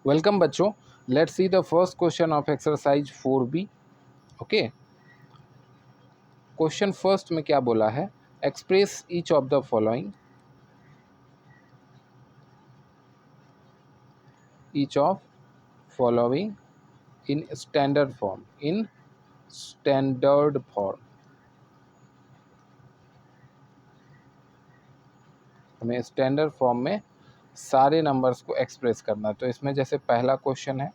Welcome बच्चों, let's see the first question of exercise 4B। Okay, question first में क्या बोला है? Express each of the following, each of following in standard form, in standard form. हमें standard form में सारे numbers को express करना है। तो इसमें जैसे पहला क्वेश्चन है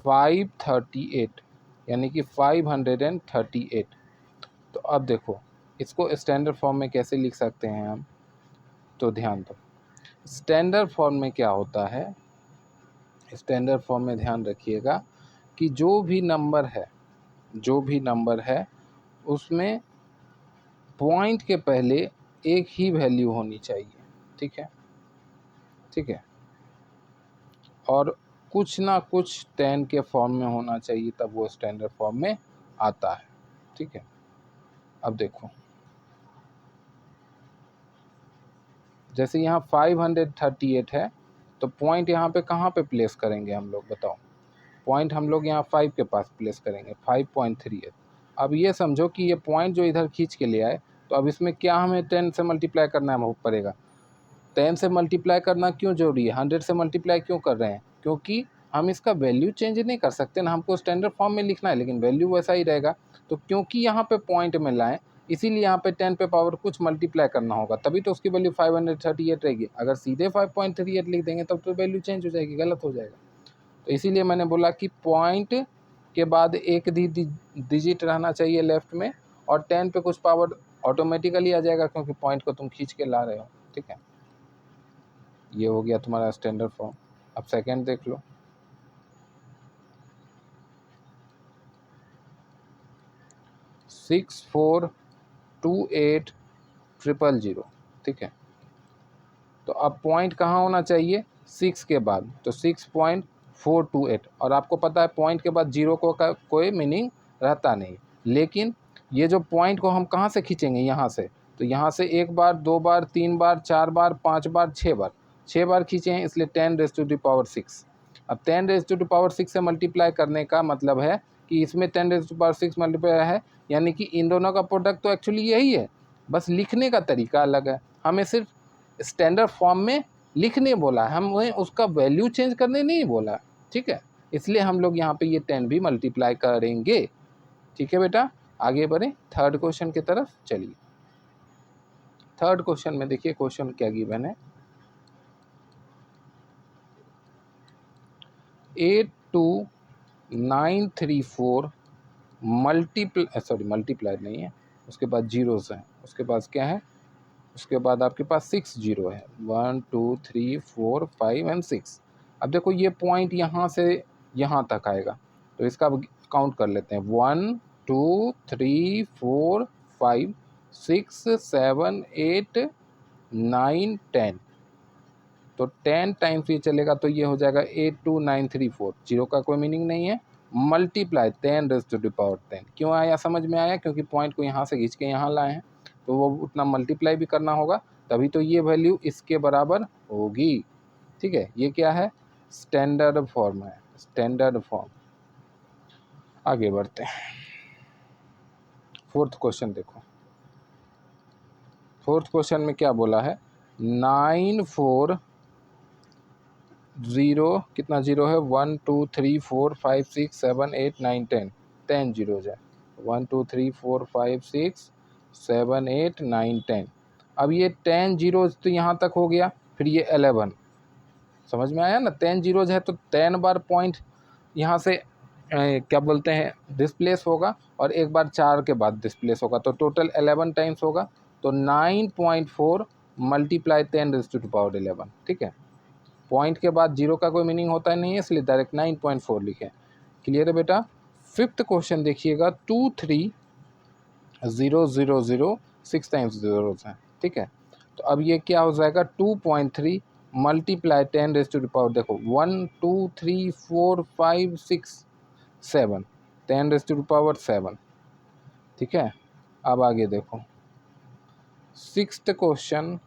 538, यानी कि 538। तो अब देखो इसको स्टैंडर्ड फॉर्म में कैसे लिख सकते हैं हम, तो ध्यान दो। स्टैंडर्ड फॉर्म में क्या होता है? स्टैंडर्ड फॉर्म में ध्यान रखिएगा कि जो भी नंबर है उसमें पॉइंट के पहले एक ही वैल्यू होनी चाहिए। ठीक है, ठीक है, और कुछ ना कुछ 10 के फॉर्म में होना चाहिए, तब वो स्टैंडर्ड फॉर्म में आता है। ठीक है, अब देखो जैसे यहाँ 538 है, तो पॉइंट यहाँ पे कहाँ पे प्लेस करेंगे हम लोग, बताओ? पॉइंट हम लोग यहाँ 5 के पास प्लेस करेंगे, 5.38। अब ये समझो कि ये पॉइंट जो इधर खींच के ले आए, तो अब इसमें क्या हमें 10 से मल्टीप्लाई करना है पड़ेगा। 10 से मल्टीप्लाई करना क्यों जरूरी है? 100 से मल्टीप्लाई क्यों कर रहे हैं? क्योंकि हम इसका वैल्यू चेंज नहीं कर सकते ना, हमको स्टैंडर्ड फॉर्म में लिखना है, लेकिन वैल्यू वैसा ही रहेगा। तो क्योंकि यहाँ पे पॉइंट में लाएँ, इसीलिए यहाँ पे 10 पे पावर कुछ मल्टीप्लाई करना होगा, तभी तो उसकी वैल्यू 538 रहेगी। अगर सीधे 5.38 लिख देंगे तब तो वैल्यू चेंज हो जाएगी, गलत हो जाएगा। तो इसीलिए मैंने बोला कि पॉइंट के बाद एक डिजिट रहना चाहिए लेफ्ट में, और 10 पे कुछ पावर ऑटोमेटिकली आ जाएगा, क्योंकि पॉइंट को तुम खींच के ला रहे हो। ठीक है, ये हो गया तुम्हारा स्टैंडर्ड फॉर्म। अब सेकंड देख लो, 642800। ठीक है, तो अब पॉइंट कहाँ होना चाहिए? 6 के बाद, तो 6.428। और आपको पता है पॉइंट के बाद जीरो को का कोई मीनिंग रहता नहीं, लेकिन ये जो पॉइंट को हम कहाँ से खींचेंगे? यहाँ से। तो यहाँ से एक बार, दो बार, तीन बार, चार बार, पाँच बार, छः बार खींचे हैं, इसलिए 10⁻⁶। अब 10⁻⁶ से मल्टीप्लाई करने का मतलब है कि इसमें 10⁻⁶ मल्टीप्लाई है, यानी कि इन दोनों का प्रोडक्ट तो एक्चुअली यही है, बस लिखने का तरीका अलग है। हमें सिर्फ स्टैंडर्ड फॉर्म में लिखने बोला है, हमें उसका वैल्यू चेंज करने नहीं बोला। ठीक है, इसलिए हम लोग यहाँ पे ये 10 भी मल्टीप्लाई करेंगे। ठीक है बेटा, आगे बढ़ें थर्ड क्वेश्चन की तरफ। चलिए थर्ड क्वेश्चन में देखिए क्वेश्चन क्या गिवन है। 82934 मल्टीप्लाई नहीं है, उसके बाद जीरोस हैं, उसके बाद क्या है? उसके बाद आपके पास 6 जीरो है, 1 2 3 4 5 एंड 6। अब देखो ये पॉइंट यहाँ से यहाँ तक आएगा, तो इसका काउंट कर लेते हैं। 1 2 3 4 5 6 7 8 9 10। तो 10 टाइम्स ये चलेगा, तो ये हो जाएगा 82934। जीरो का कोई मीनिंग नहीं है, मल्टीप्लाई 10⁻10। क्यों आया समझ में आया? क्योंकि पॉइंट को यहाँ से खींच के यहाँ लाए हैं, तो वो उतना मल्टीप्लाई भी करना होगा, तभी तो ये वैल्यू इसके बराबर होगी। ठीक है, ये क्या है? स्टैंडर्ड फॉर्म है, स्टैंडर्ड फॉर्म। आगे बढ़ते हैं, फोर्थ क्वेश्चन देखो। फोर्थ क्वेश्चन में क्या बोला है? 94 ज़ीरो, कितना जीरो है? 1 2 3 4 5 6 7 8 9 10। 10 जीरोज है, 1 2 3 4 5 6 7 8 9 10। अब ये 10 जीरोज तो यहाँ तक हो गया, फिर ये 11। समझ में आया ना? 10 जीरोज है तो 10 बार पॉइंट यहाँ से क्या बोलते हैं डिस्प्लेस होगा, और एक बार 4 के बाद डिस्प्लेस होगा, तो टोटल 11 टाइम्स होगा। तो 9.4 मल्टीप्लाई 10⁻11। ठीक है, पॉइंट के बाद जीरो का कोई मीनिंग होता नहीं है, इसलिए डायरेक्ट 9.4 लिखें। क्लियर है बेटा? फिफ्थ क्वेश्चन देखिएगा, 230000 6 टाइम्स जीरो है। ठीक है, तो अब ये क्या हो जाएगा? 2.3 मल्टीप्लाई 10⁻, देखो 1 2 3 4 5 6 7, 10⁻7। ठीक है, अब आगे देखो सिक्स्थ क्वेश्चन